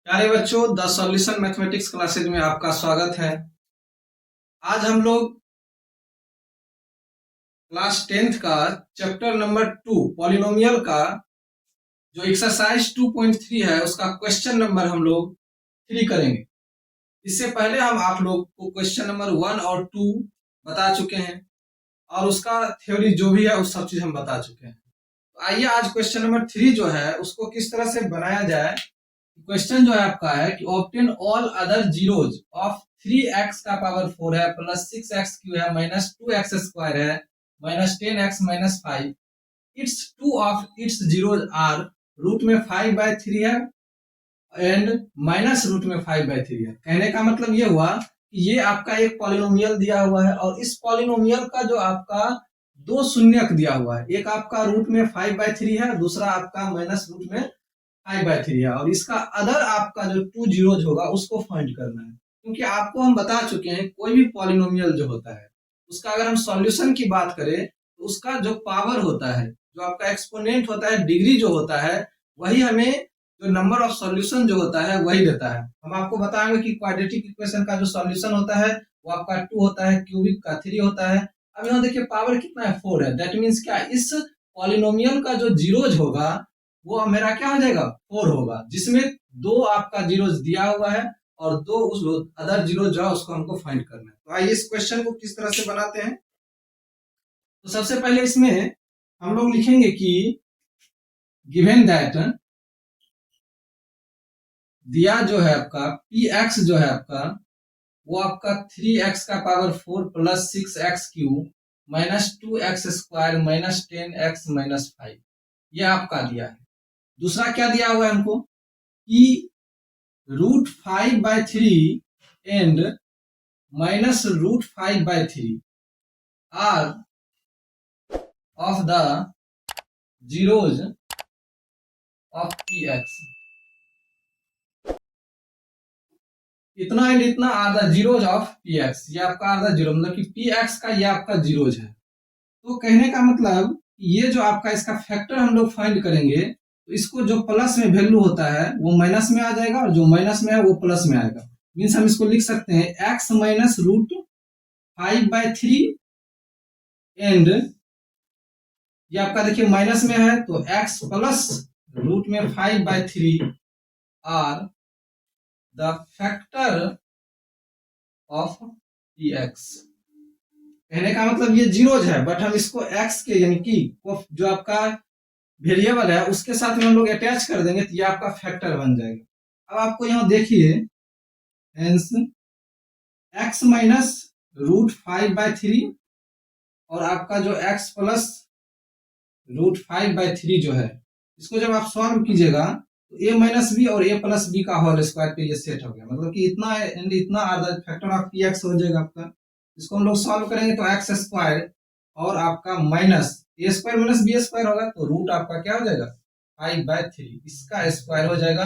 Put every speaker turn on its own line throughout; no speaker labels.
प्यारे बच्चों, the solution mathematics classes में आपका स्वागत है। आज हम लोग क्लास 10th का चैप्टर नंबर 2 पॉलिनोमियल का जो एक्सरसाइज 2.3 है उसका क्वेश्चन नंबर हम लोग 3 करेंगे। इससे पहले हम आप लोग को क्वेश्चन नंबर 1 और 2 बता चुके हैं और उसका थ्योरी जो भी है उस सब चीज हम बता चुके हैं। तो आइए आज क्वेश्चन नंबर 3 जो है उसको किस तरह से बनाया जाए। क्वेश्चन जो है आपका है कि obtain all other zeros of 3x का पावर 4 है प्लस 6x क्यू है माइनस 2x स्क्वायर है minus 10x minus 5 its two of its zeros are root में 5/3 है एंड माइनस रूट में 5/3 है। कहने का मतलब ये हुआ कि ये आपका एक पॉलिनोमियल दिया हुआ है और इस पॉलिनोमियल का जो आपका दो शून्यक दिया हुआ है, एक आपका रूट में 5/3 है, दूसरा आपका माइनस रूट में 5/3 है और इसका अदर आपका जो 2 जीरोज होगा उसको फाइंड करना है। क्योंकि आपको हम बता चुके हैं कोई भी पॉलिनोमियल जो होता है उसका अगर हम सॉल्यूशन की बात करें तो उसका जो पावर होता है, जो आपका एक्सपोनेंट होता है, डिग्री जो होता है, वही हमें जो नंबर ऑफ सॉल्यूशन जो होता है वही देता है। हम आपको बताएंगे कि क्वाड्रेटिक इक्वेशन का जो सॉल्यूशन होता है वो आपका 2 होता है, क्यूबिक का 3 होता है। अब यहाँ देखिए पावर कितना है, 4 है। दैट मीन्स क्या, इस पॉलिनोमियल का जो जीरोज होगा वो मेरा क्या हो जाएगा, 4 होगा, जिसमें दो आपका जीरोज दिया हुआ है और दो उस अदर जीरो जो है उसको हमको फाइंड करना है। तो आइए इस क्वेश्चन को किस तरह से बनाते हैं। तो सबसे पहले इसमें हम लोग लिखेंगे कि गिवन दैट दिया जो है आपका पी एक्स जो है आपका वो आपका 3x का power 4 plus 6x Q minus 2x square minus 10x minus 5 ये आपका दिया है। दूसरा क्या दिया हुआ है हमको कि root 5/3 and minus root 5/3 are of the zeros of p x. इतना एंड इतना are the zeros of p x, ये आपका आर द जीरो, मतलब कि पी एक्स का ये आपका जीरोज है। तो कहने का मतलब ये जो आपका इसका फैक्टर हम लोग फाइंड करेंगे तो इसको जो प्लस में वैल्यू होता है वो माइनस में आ जाएगा और जो माइनस में है वो प्लस में आएगा। मीन्स हम इसको लिख सकते हैं x माइनस रूट 5/3 एंड ये आपका देखिए माइनस में है तो x प्लस रूट में 5/3 are the factor of p x. कहने का मतलब ये जीरोज है बट हम इसको x के यानी कि जो आपका वेरिएबल है उसके साथ में हम लोग अटैच कर देंगे तो ये आपका फैक्टर बन जाएगा। अब आपको यहाँ देखिए हेंस x माइनस रूट 5/3 और आपका जो x प्लस रूट 5/3 जो है इसको जब आप सॉल्व कीजिएगा तो a माइनस बी और a प्लस बी का होल स्क्वायर पे ये सेट हो गया, मतलब कि इतना एंड इतना are the factor of p x हो जाएगा आपका। इसको हम लोग सॉल्व करेंगे तो एक्स स्क्वायर और आपका माइनस ए स्क्वायर माइनस बी स्क्वायर होगा तो रूट आपका क्या हो जाएगा 5/3, इसका स्क्वायर हो जाएगा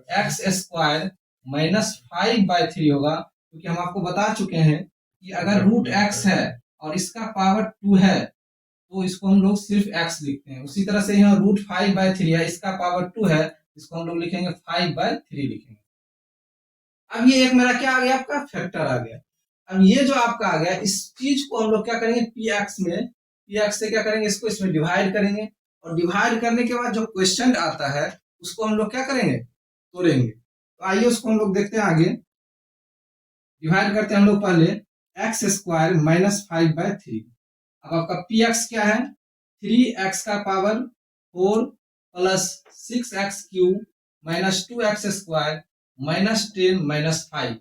एक्स स्क्वायर माइनस 5/3 होगा। क्योंकि हम आपको बता चुके हैं कि अगर रूट एक्स है और इसका पावर 2 है तो इसको हम लोग सिर्फ x लिखते हैं। उसी तरह से यहाँ रूट 5/3 है, इसका पावर 2 है, इसको हम लोग लिखेंगे 5/3 लिखेंगे। अब ये एक मेरा क्या आ गया, आपका फैक्टर आ गया। अब ये जो आपका आ गया इस चीज को हम लोग क्या करेंगे, पी एक्स में, पी एक्स से क्या करेंगे, इसको इसमें डिवाइड करेंगे और डिवाइड करने के बाद जो क्वेश्चन आता है उसको हम लोग क्या करेंगे, तोड़ेंगे। तो आइए उसको हम लोग देखते हैं आगे। डिवाइड करते हैं हम लोग पहले एक्स स्क्वायर माइनस 5/3। अब आपका पी एक्स क्या है, 3x का power 4 plus 6x cube minus 2x square minus 10 minus 5।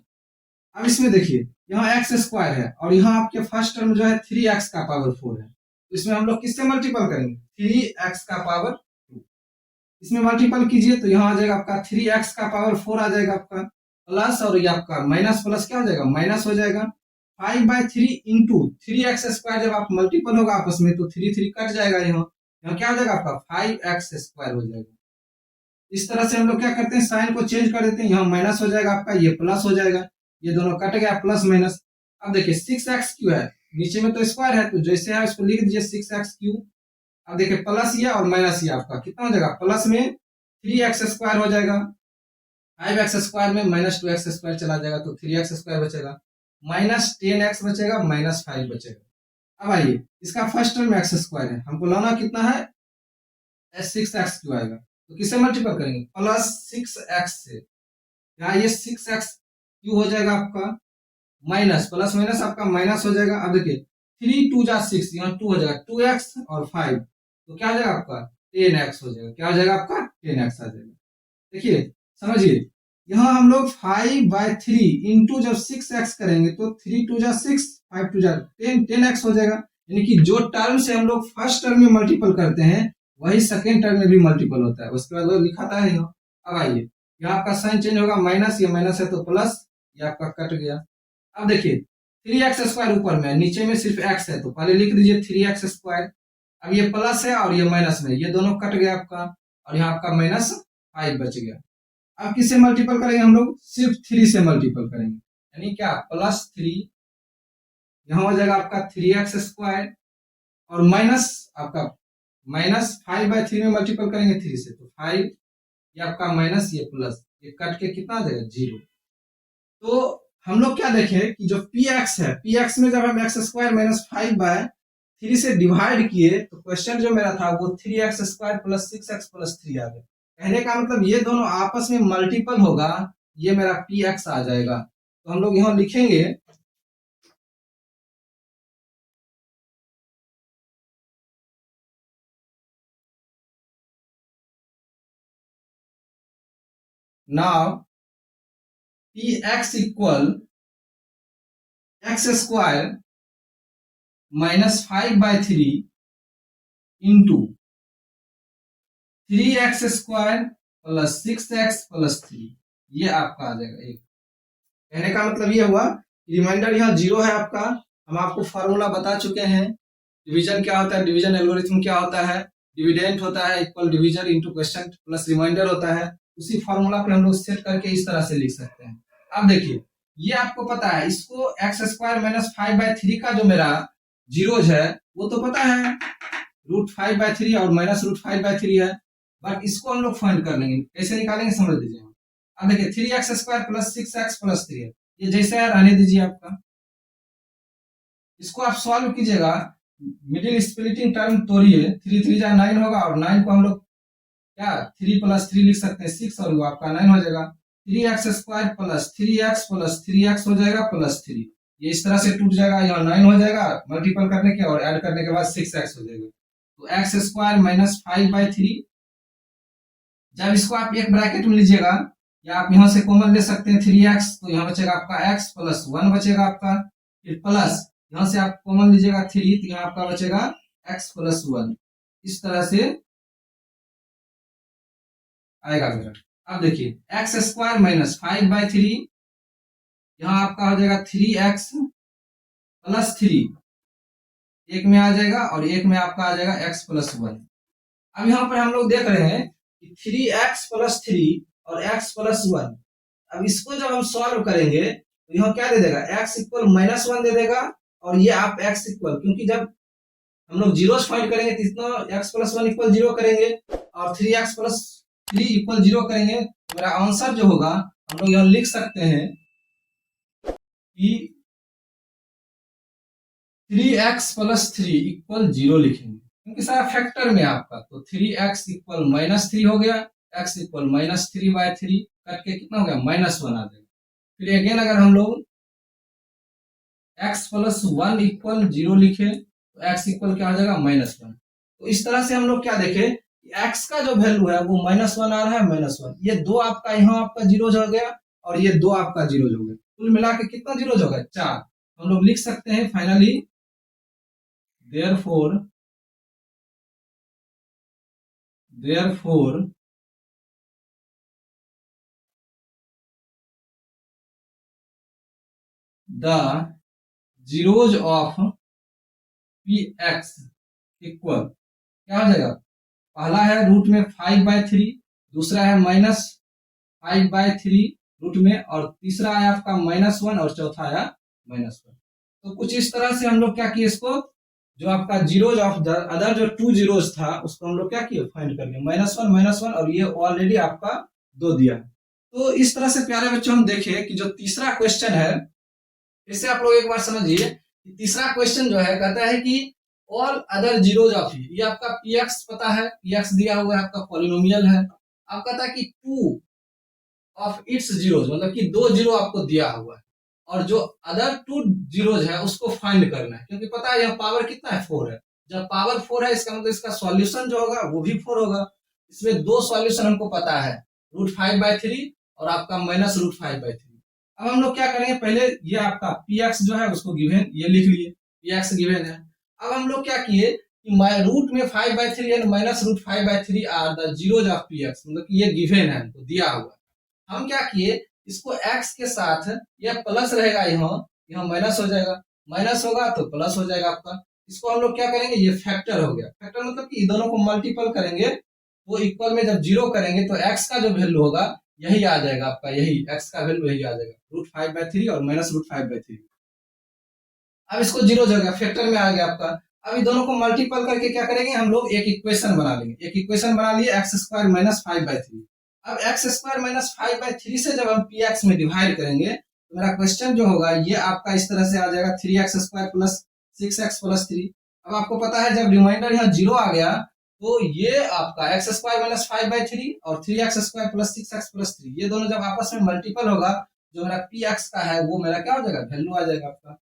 अब इसमें देखिए यहाँ एक्स स्क्वायर है और यहाँ आपके फर्स्ट टर्म जो है 3x का पावर 4 है, तो इसमें हम लोग किससे मल्टीपल करेंगे, 3x का पावर 2। इसमें मल्टीपल कीजिए तो यहाँ आ जाएगा आपका 3x का पावर 4 आ जाएगा आपका प्लस, और ये आपका माइनस प्लस क्या हो जाएगा, माइनस हो जाएगा। 5/3 इंटू 3x स्क्वायर, जब आप मल्टीपल होगा आपस में तो 3 कट जाएगा, यहाँ क्या हो जाएगा आपका 5x स्क्वायर हो जाएगा। इस तरह से हम लोग क्या करते हैं, साइन को चेंज कर देते हैं, यहाँ माइनस हो जाएगा आपका, ये प्लस हो जाएगा, ये दोनों कट गया प्लस माइनस। अब देखिए 6x क्यू है, नीचे में तो स्क्वायर है तो जैसे है उसको लिख दीजिए 6x क्यू। अब देखिए प्लस ये और माइनस ये आपका कितना हो जाएगा, प्लस में 3x स्क्वायर हो जाएगा 5x² में -2x² चला जाएगा तो 3x² बचेगा, -10x बचेगा, -5 बचेगा। अब आइए इसका फर्स्ट टर्म x² है, हमको लाना कितना है 6x क्यों आएगा, तो किससे मल्टीपल करेंगे +6x से, यहाँ ये 6x क्यों हो जाएगा आपका माइनस, प्लस माइनस आपका माइनस हो जाएगा। अब देखिए 3 2 जा 6, यहाँ 2 हो जाएगा, 2x और 5 तो क्या हो जाएगा आपका 10x हो जाएगा, क्या हो जाएगा आपका 10x आ जाएगा। देखिए समझिए यहाँ हम लोग 5/3 इंटू जब 6x करेंगे तो 3 2 जा 6, 5 2 जा 10, 10x हो जाएगा। यानी कि जो टर्म से हम लोग फर्स्ट टर्म में मल्टीपल करते हैं वही सेकेंड टर्म में भी मल्टीपल होता है, उसके बाद वो लिखाता है यहाँ। अब आइए यहाँ आपका साइन चेंज होगा, माइनस, ये माइनस है तो प्लस, ये आपका कट गया। अब देखिए 3x² ऊपर में, नीचे में सिर्फ x है तो पहले लिख दीजिए 3x²। अब ये प्लस है और ये माइनस में, ये दोनों कट गया आपका और यहाँ आपका -5 बच गया। अब किससे मल्टीपल करेंगे हम लोग, सिर्फ 3 से मल्टीपल करेंगे, यानी क्या +3, यहाँ हो जाएगा आपका 3x² और माइनस आपका -5/3 में मल्टीपल करेंगे 3 से तो 5, ये आपका माइनस, ये प्लस, ये कट के कितना आ जाएगा 0। तो हम लोग क्या देखें कि जो px है, px में जब हम x² -5/3 से डिवाइड किए तो क्वेश्चन जो मेरा था वो 3x² + 6x + 3 आ गया। कहने का मतलब ये दोनों आपस में मल्टीपल होगा, ये मेरा px आ जाएगा। तो हम लोग यहाँ लिखेंगे now px = x² -5/3 into 3x² + 6x + 3, ये आपका आ जाएगा एक। कहने का मतलब ये हुआ रिमाइंडर यहाँ 0 है आपका। हम आपको फार्मूला बता चुके हैं, डिवीजन क्या होता है, डिवीजन एल्गोरिथम क्या होता है, डिविडेंड होता है equal division into question plus remainder होता है। उसी फार्मूला पे हम लोग सेट करके इस तरह से लिख सकते हैं। अब देखिए ये आपको पता है, इसको x² -5/3 का जो मेरा जीरोज है वो तो पता है √5/3 और -√5/3 है, बट इसको हम लोग फाइंड कर लेंगे, कैसे निकालेंगे समझ लीजिए। अब देखिए 3x² + 6x + 3 है, ये जैसे है रहने दीजिए आपका। इसको आप सॉल्व कीजिएगा, मिडिल स्प्लिटिंग टर्म तोड़िए, 3 3 जा 9 होगा और 9 को हम लोग क्या 3 + 3 लिख सकते हैं 6 और वो आपका 9 हो जाएगा। 3x² + 3x + 3x हो जाएगा +3, ये इस तरह से टूट जाएगा, यहाँ 9 हो जाएगा मल्टीपल करने के और ऐड करने के बाद 6x हो जाएगा। तो x² -5/3, जब इसको आप एक ब्रैकेट में लीजिएगा या आप यहाँ से कॉमन ले सकते हैं 3x, तो यहाँ बचेगा आपका x + 1 बचेगा आपका, फिर प्लस यहाँ से आप कॉमन लीजिएगा 3 तो यहाँ आपका बचेगा x + 1, इस तरह से आएगा मेरा। अब देखिए x² -5/3, यहाँ आपका हो जाएगा 3x + 3, एक में आ जाएगा और एक में आपका आ जाएगा x + 1। अब यहाँ पर हम लोग देख रहे हैं कि 3x + 3 और x + 1, अब इसको जब हम सॉल्व करेंगे तो यहाँ क्या दे देगा x = -1 दे देगा और ये आप x इक्वल, क्योंकि जब हम लोग जीरोस फाइंड करेंगे तो इतना x + 1 = 0 करेंगे और 3x + 3 = 0 करेंगे, तो मेरा आंसर जो होगा हम लोग यहाँ लिख सकते हैं कि 3x + 3 = 0 लिखेंगे, क्योंकि सारा फैक्टर में आपका, तो 3x = -3 हो गया, x = -3/3 करके कितना हो गया -1 आ जाएगा। फिर अगेन अगर हम लोग x + 1 = 0 लिखे तो x इक्वल क्या हो जाएगा -1। तो इस तरह से हम लोग क्या देखें x का जो वैल्यू है वो -1 आ रहा है, -1, ये दो आपका यहाँ आपका जीरो हो गया और ये दो आपका जीरो हो गया, कुल मिला के कितना जीरो हो गया 4। हम लोग लिख सकते हैं finally therefore the zeros of px equal क्या हो जाएगा, पहला है रूट में 5/3, दूसरा है -5/3 रूट में और तीसरा आया आपका -1 और चौथा आया -1। तो कुछ इस तरह से हम लोग क्या किए, इसको जो आपका जीरोज ऑफ द अदर जो 2 जीरोज था उसको हम लोग क्या किए फाइंड कर लिए, -1 -1 और ये ऑलरेडी आपका 2 दिया है। तो इस तरह से प्यारे बच्चों हम देखें कि जो तीसरा क्वेश्चन है, इसे आप लोग एक बार समझिए। तीसरा क्वेश्चन जो है कहता है कि ऑल अदर जीरोज ऑफ ये आपका पीएक्स पता है, पीएक्स दिया हुआ है, आपका पॉलिनोमियल है। अब कहता है कि टू ऑफ इट्स जीरोज, मतलब कि दो जीरो आपको दिया हुआ है और जो अदर टू जीरोज है उसको फाइंड करना है, क्योंकि पता है यह पावर कितना है, 4 है। जब पावर 4 है इसका मतलब इसका सॉल्यूशन जो होगा वो भी 4 होगा। इसमें दो सॉल्यूशन हमको पता है, √5/3 और आपका -√5/3। अब हम लोग क्या करेंगे, पहले ये आपका px जो है उसको गिवन ये लिख लिए, px गिवन है। अब हम लोग क्या किए कि रूट में 5/3 and -√5/3 are the zeros of px, मतलब कि ये गिवन है, हमको दिया हुआ। हम क्या किए, इसको x के साथ यह प्लस रहेगा, यहाँ माइनस हो जाएगा, माइनस होगा तो प्लस हो जाएगा आपका। इसको हम लोग क्या करेंगे, ये फैक्टर हो गया। फैक्टर मतलब कि दोनों को मल्टीपल करेंगे वो इक्वल में जब जीरो करेंगे तो x का जो वैल्यू होगा यही आ जाएगा आपका, यही x का वैल्यू यही आ जाएगा, √5/3 और -√5/3। अब इसको जीरो हो गया, फैक्टर में आ गया आपका। अब इन दोनों को मल्टीपल करके क्या करेंगे, हम लोग एक इक्वेशन बना लेंगे। एक इक्वेशन बना लिए, x² - 5/3। अब x² - 5/3 से जब हम px में डिवाइड करेंगे तो मेरा क्वेश्चन जो होगा ये आपका इस तरह से आ जाएगा, 3x² + 6x + 3। अब आपको पता है जब रिमाइंडर यहाँ जीरो आ गया तो ये आपका x² - 5/3 और 3x² + 6x + 3 ये दोनों जब आपस में मल्टीपल होगा, जो मेरा px का है वो मेरा क्या हो जाएगा, वैल्यू आ जाएगा आपका।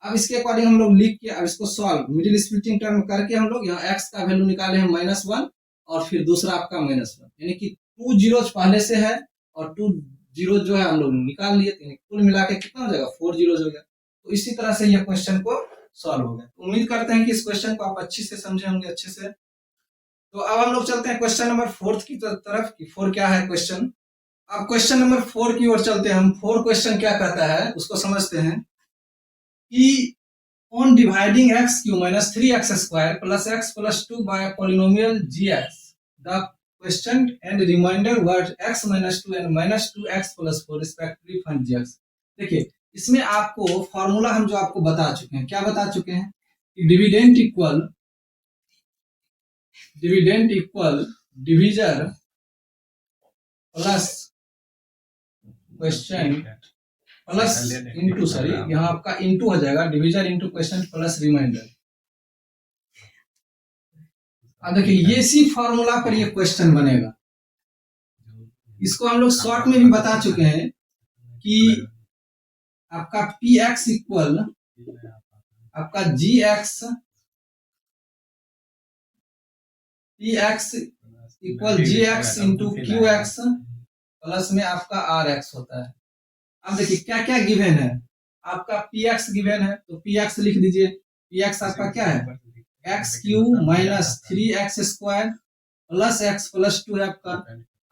अब इसके अकॉर्डिंग हम लोग लिख के अब इसको सॉल्व मिडिल स्प्लिटिंग टर्म करके हम लोग यहाँ x का वैल्यू निकाले हैं -1 और फिर दूसरा आपका -1, यानी कि 2 जीरोज पहले से है और 2 जीरो जो है हम लोग निकाल लिए, यानी कुल मिला के कितना हो जाएगा, 4 जीरोज हो गया। तो इसी तरह से ये क्वेश्चन को सॉल्व हो गया। तो उम्मीद करते हैं कि इस क्वेश्चन को आप अच्छे से समझे होंगे, अच्छे से। तो अब हम लोग चलते हैं क्वेश्चन नंबर 4 की तरफ कि 4 क्या है क्वेश्चन। अब क्वेश्चन नंबर 4 की ओर चलते हैं हम। 4 क्वेश्चन क्या कहता है उसको समझते हैं कि on dividing x³ - 3x² + x + 2 by a polynomial gx, the question and remainder were x - 2 and -2x + 4 respectively, find gx। देखिए इसमें आपको फॉर्मूला हम जो आपको बता चुके हैं, क्या बता चुके हैं कि dividend equal divisor plus question plus into, sorry यहाँ आपका इंटू हो जाएगा, division into question plus remainder. अब देखिए ये सी फॉर्मूला पर ये क्वेश्चन बनेगा। इसको हम लोग शॉर्ट में भी बता चुके हैं कि आपका px इक्वल आपका gx, px equal gx into qx plus में आपका rx होता है। अब देखिए क्या क्या गिवन है, आपका px गिवन है तो px लिख दीजिए। px आपका क्या है, x³ - 3x² + x + 2 है आपका।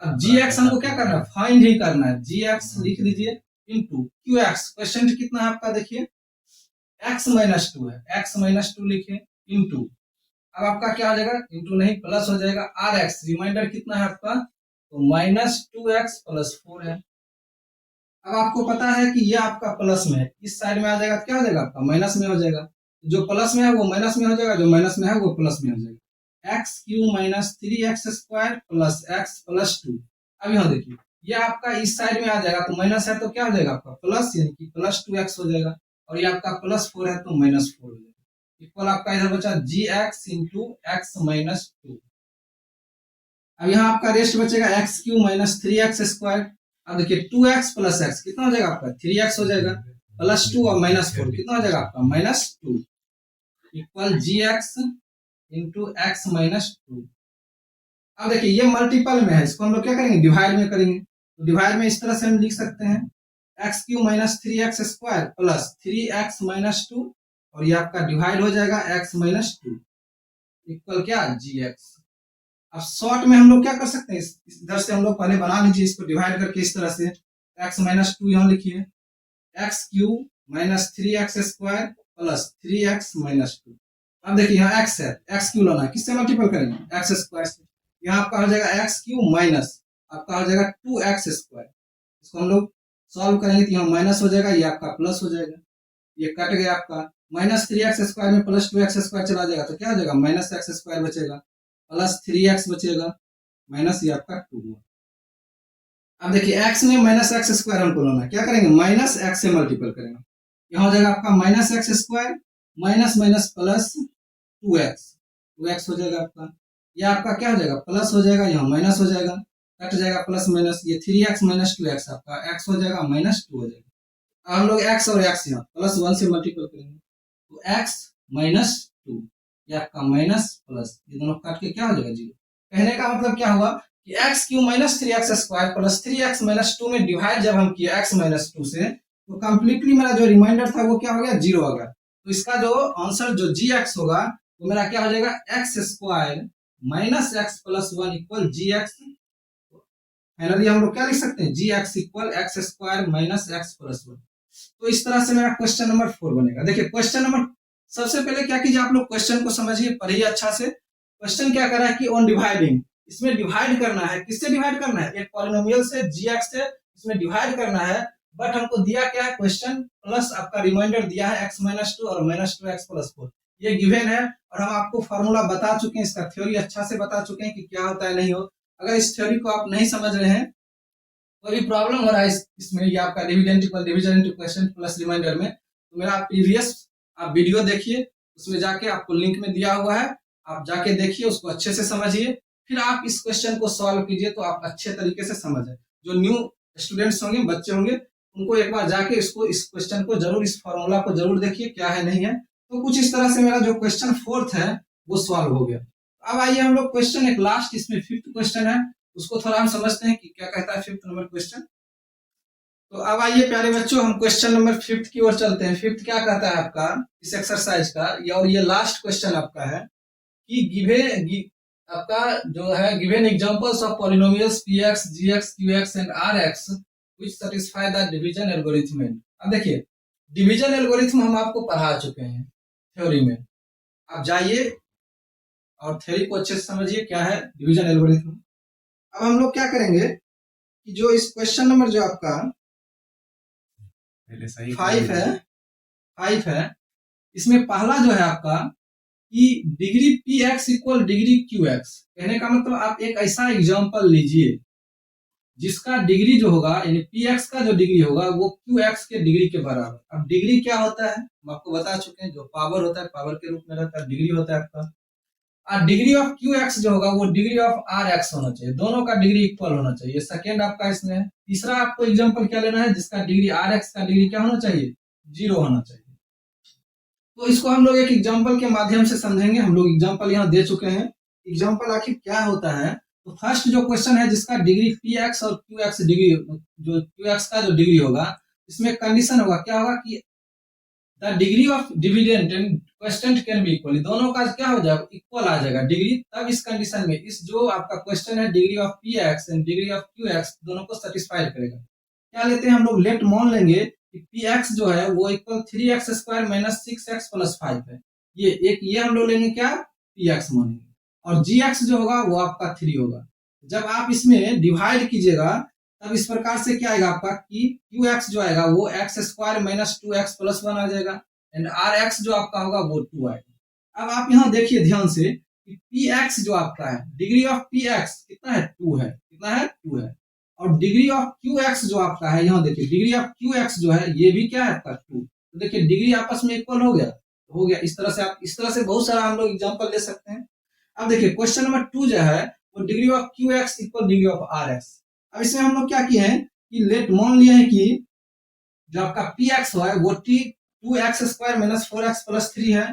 अब gx हमको क्या करना है, फाइंड ही करना है, gx लिख दीजिए इंटू qx, क्वेश्चन कितना है आपका, देखिए x - 2 है, x - 2 लिखे इंटू, अब आपका क्या हो जाएगा, इंटू नहीं प्लस हो जाएगा, rx रिमाइंडर कितना है आपका, तो -2x + 4 है। अब आपको पता है कि ये आपका प्लस में है, इस साइड में आ जाएगा क्या हो जाएगा आपका, माइनस में हो जाएगा। जो प्लस में है वो माइनस में हो जाएगा, जो माइनस में है वो प्लस में हो जाएगा। x³ - 3x² + x + 2। अब यहाँ देखिए ये आपका इस साइड में आ जाएगा तो माइनस है तो क्या हो जाएगा आपका प्लस, यानी कि +2x हो जाएगा, और ये आपका +4 है तो -4 हो जाएगा। इक्वल आपका इधर बचा gx इंटू x - 2। अब यहाँ आपका रेस्ट बचेगा x³ - 3x²। अब देखिए 2x + x कितना हो जाएगा आपका, 3x हो जाएगा, +2 और -4 कितना हो जाएगा आपका, -2 इक्वल gx इंटू x - 2। अब देखिए ये मल्टीपल में है, इसको हम लोग क्या करेंगे, डिवाइड में करेंगे। तो डिवाइड में इस तरह से हम लिख सकते हैं x³ - 3x² + 3x - 2, और ये आपका डिवाइड हो जाएगा x - 2 इक्वल क्या, gx। अब शॉर्ट में हम लोग क्या कर सकते हैं, इधर से हम लोग पहले बना लीजिए इसको डिवाइड करके इस तरह से, x - 2 यहाँ लिखिए, x³ - 3x² + 3x - 2। अब देखिए यहाँ x है, x³ लाना है, किससे मल्टीपल करेंगे, x² से। यहाँ आपका हो जाएगा x³ माइनस आपका हो जाएगा 2x²। इसको हम लोग सॉल्व करेंगे तो यहाँ माइनस हो जाएगा, ये आपका प्लस हो जाएगा, ये कट गया आपका, -3x² में +2x² चला जाएगा तो क्या हो जाएगा, -x² बचेगा, +3x बचेगा, माइनस ये आपका 2 हुआ। अब देखिए x में माइनस एक्स स्क्वायर हमको लाना है, क्या करेंगे माइनस एक्स से मल्टीपल करेंगे, यहाँ हो जाएगा आपका minus x square minus minus plus 2x हो जाएगा आपका, ये आपका क्या हो जाएगा प्लस हो जाएगा, यहाँ माइनस हो जाएगा, कट जाएगा प्लस माइनस, ये 3x माइनस 2x आपका x हो जाएगा माइनस 2 हो जाएगा। अब हम लोग x और x यहाँ प्लस 1 से मल्टीपल करेंगे तो x माइनस 2, ये आपका माइनस प्लस, ये दोनों काट के क्या हो जाएगा 0। कहने का मतलब क्या हुआ कि x Q minus 3x square plus 3x minus 2 में डिवाइड जब हम किए x माइनस 2 से, तो कंप्लीटली मेरा जो रिमाइंडर था वो क्या हो गया 0 हो गया। तो इसका जो आंसर जो gx होगा वो मेरा क्या हो जाएगा x square minus x plus 1 equal gx। Finally हम लोग क्या लिख सकते हैं gx equal x square minus x plus 1। तो इस तरह से मेरा क्वेश्चन नंबर 4 बनेगा। देखिए क्वेश्चन नंबर, सबसे पहले क्या कीजिए आप लोग क्वेश्चन को समझिए, पढ़िए अच्छा से। क्वेश्चन क्या कर रहा है कि ऑन डिवाइडिंग, इसमें डिवाइड करना है, किससे डिवाइड करना है एक पॉलिनोमियल से gx से, इसमें डिवाइड करना है। बट हमको दिया क्या है क्वेश्चन प्लस आपका रिमाइंडर दिया है x माइनस 2 और माइनस 2x प्लस 4, ये गिवन है और हम आपको फॉर्मूला बता चुके हैं, इसका थ्योरी अच्छा से बता चुके हैं कि क्या होता है नहीं हो। अगर इस थ्योरी को आप नहीं समझ रहे हैं, कोई भी प्रॉब्लम हो रहा है इसमें, ये आपका dividend equal division into question plus remainder में, तो मेरा प्रीवियस आप वीडियो देखिए, उसमें जाके आपको लिंक में दिया हुआ है, आप जाके देखिए, उसको अच्छे से समझिए, फिर आप इस क्वेश्चन को सॉल्व कीजिए तो आप अच्छे तरीके से समझ आए। जो न्यू स्टूडेंट्स होंगे, बच्चे होंगे, उनको एक बार जाके इसको, इस क्वेश्चन को जरूर, इस फॉर्मूला को जरूर देखिए क्या है नहीं है। तो कुछ इस तरह से मेरा जो क्वेश्चन 4th है वो सॉल्व हो गया। अब आइए हम लोग क्वेश्चन एक लास्ट, इसमें 5th क्वेश्चन है, उसको थोड़ा हम समझते हैं कि क्या कहता है 5th नंबर क्वेश्चन। तो अब आइए प्यारे बच्चों हम क्वेश्चन नंबर 5th की ओर चलते हैं। 5th क्या कहता है आपका इस एक्सरसाइज का, और ये लास्ट क्वेश्चन आपका है कि गिवन आपका जो है given examples of polynomials px, gx, qx and rx which satisfy the division algorithm. अब देखिए डिवीजन एल्गोरिथम हम आपको पढ़ा चुके हैं थ्योरी में, आप जाइए और थ्योरी को अच्छे से समझिए क्या है डिवीजन एल्गोरिथम। अब हम लोग क्या करेंगे कि जो इस क्वेश्चन नंबर जो आपका 5 है, इसमें पहला जो है आपका कि degree px equal degree qx, कहने का मतलब आप एक ऐसा एग्जांपल लीजिए जिसका डिग्री जो होगा यानी px का जो डिग्री होगा वो qx के डिग्री के बराबर। अब डिग्री क्या होता है हम आपको बता चुके हैं, जो पावर होता है पावर के रूप में रहता है, डिग्री होता है आपका। और डिग्री ऑफ qx जो होगा वो डिग्री ऑफ rx होना चाहिए, दोनों का डिग्री इक्वल होना चाहिए। सेकेंड आपका इसमें है। तीसरा आपको एग्जांपल क्या लेना है जिसका डिग्री rx का डिग्री क्या होना चाहिए 0 होना चाहिए। तो इसको हम लोग एक एग्जांपल के माध्यम से समझेंगे। हम लोग एग्जांपल यहाँ दे चुके हैं, एग्जांपल आखिर क्या होता है। तो फर्स्ट जो क्वेश्चन है जिसका डिग्री px और qx डिग्री, जो qx का जो डिग्री होगा, इसमें कंडीशन होगा क्या होगा कि the degree of dividend and question can be equal, दोनों का क्या हो जाएगा इक्वल आ जाएगा डिग्री। तब इस कंडीशन में इस जो आपका क्वेश्चन है degree of px and degree of qx दोनों को सेटिस्फाई करेगा। क्या लेते हैं हम लोग, लेट मान लेंगे कि px जो है वो equal 3x square minus 6x plus 5 है। ये एक ये हम लोग लेंगे क्या px मानेंगे, और gx जो होगा वो आपका 3 होगा। जब आप इसमें डिवाइड कीजिएगा तब इस प्रकार से क्या आएगा आपका कि qx जो आएगा वो x square minus 2x plus 1 आ जाएगा, एंड rx जो आपका होगा वो 2 आएगा। अब आप यहाँ देखिए ध्यान से कि px जो आपका है डिग्री ऑफ px कितना है 2 है, कितना है 2 है, और डिग्री ऑफ qx जो आपका है यहाँ देखिए डिग्री ऑफ qx जो है ये भी क्या है आपका 2। तो देखिए डिग्री आपस में इक्वल हो गया। इस तरह से आप, इस तरह से बहुत सारा हम लोग एग्जांपल ले सकते हैं। अब देखिए क्वेश्चन नंबर 2 जो है वो degree of qx equal degree of rx। अब इसमें हम लोग क्या किए हैं कि लेट मान लिए हैं कि जो आपका px है वो 2x square minus 4x plus 3 है,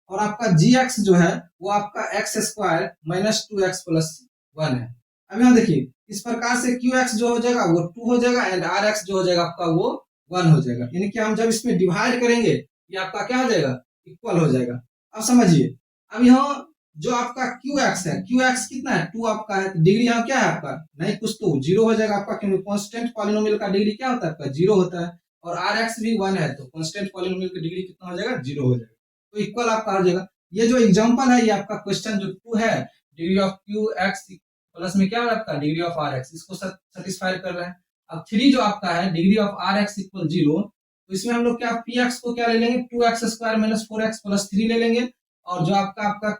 और आपका gx जो है वो आपका x square minus 2x plus 1 है। अब यहाँ देखिए इस प्रकार से qx जो हो जाएगा वो 2 हो जाएगा, एंड rx जो हो जाएगा आपका वो 1 हो जाएगा। यानी कि हम जब इसमें डिवाइड करेंगे ये आपका क्या हो जाएगा इक्वल हो जाएगा। अब समझिए, अब यहाँ जो आपका qx है, qx कितना है 2 आपका है, तो डिग्री यहाँ क्या है आपका नहीं कुछ तो 0 हो जाएगा आपका, क्योंकि कांस्टेंट पॉलिनोमियल का डिग्री क्या होता है आपका 0 होता है, और rx भी 1 है, तो कांस्टेंट पॉलिनोमियल की डिग्री कितना हो जाएगा 0 हो जाएगा, तो इक्वल आपका हो जाएगा। ये जो एग्जांपल है ये आपका क्वेश्चन जो 2 है डिग्री ऑफ qx प्लस में क्या है आपका डिग्री ऑफ rx, इसको सेटिस्फाई कर रहा है। अब 3 जो आपका है डिग्री ऑफ rx इक्वल 0, तो इसमें हम लोग क्या px को क्या ले लेंगे 2x square minus 4x plus 3 ले लेंगे, और जो आपका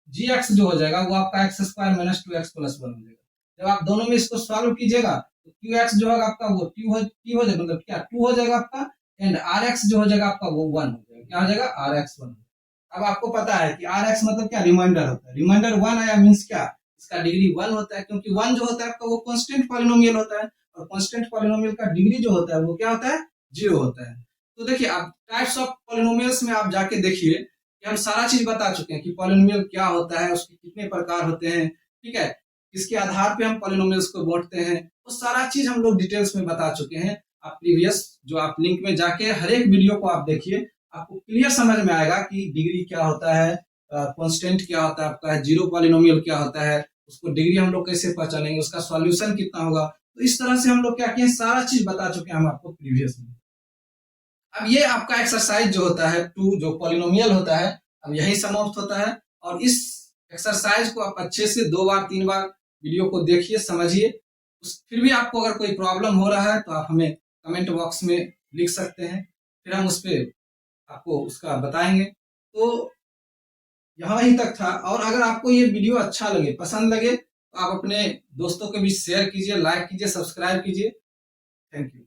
gx जो हो जाएगा वो आपका x square minus 2x plus 1 हो जाएगा। जब आप दोनों में इसको सॉल्व कीजिएगा तो क्यू एक्स जो होगा आपका वो टी हो जाएगा, मतलब क्या 2 हो जाएगा आपका, एंड आर एक्स जो हो जाएगा आपका वो 1 हो जाएगा। क्या हो जाएगा? R x 1। अब आपको पता है कि आर एक्स मतलब क्या, रिमाइंडर होता है। रिमाइंडर 1 आया मीन्स क्या, इसका डिग्री 1 होता है, क्योंकि 1 जो होता है आपका वो कांस्टेंट पॉलिनोमियल होता है, और कांस्टेंट पॉलिनोमियल का डिग्री जो होता है वो क्या होता है? 0 होता है। तो देखिए आप टाइप्स ऑफ पॉलिनोमियल्स में आप जाके देखिए कि हम सारा चीज बता चुके हैं कि पॉलिनोमियल क्या होता है, उसके कितने प्रकार होते हैं, ठीक है, इसके आधार पे हम पॉलिनोमियल्स को बांटते हैं, वो सारा चीज हम लोग डिटेल्स में बता चुके हैं। आप प्रीवियस जो आप लिंक में जाके हर एक वीडियो को आप देखिए, आपको क्लियर समझ में आएगा कि डिग्री क्या होता है, कांस्टेंट क्या होता है आपका, जीरो पॉलिनोमियल क्या होता है, उसको डिग्री हम लोग कैसे पहचानेंगे, उसका सॉल्यूशन कितना होगा। तो इस तरह से हम लोग क्या किए, सारा चीज बता चुके हैं हम आपको प्रीवियस में। अब ये आपका एक्सरसाइज जो होता है 2 जो पॉलिनोमियल होता है, अब यही समाप्त होता है। और इस एक्सरसाइज को आप अच्छे से 2 बार 3 बार वीडियो को देखिए, समझिए। फिर भी आपको अगर कोई प्रॉब्लम हो रहा है तो आप हमें कमेंट बॉक्स में लिख सकते हैं, फिर हम उस पर आपको उसका बताएंगे। तो यहाँ ही तक था, और अगर आपको ये वीडियो अच्छा लगे, पसंद लगे, तो आप अपने दोस्तों के बीच शेयर कीजिए, लाइक कीजिए, सब्सक्राइब कीजिए। Thank you.